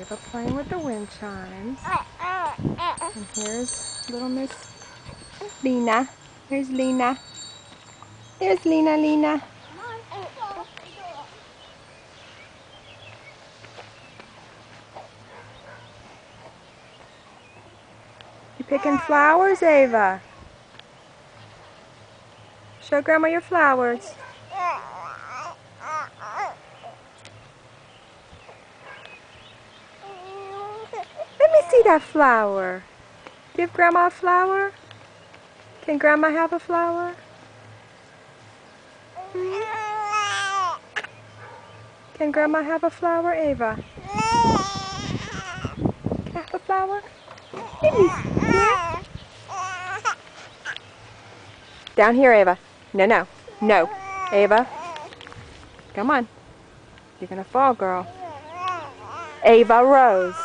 Ava playing with the wind chimes. And here's little Miss Lena. Here's Lena. There's Lena. You picking flowers, Ava? Show Grandma your flowers. Let me see that flower. Give Grandma a flower. Can Grandma have a flower? Can Grandma have a flower, Ava? Can I have a flower? Let me see. Down here, Ava. No. Ava. Come on. You're gonna fall, girl. Ava Rose.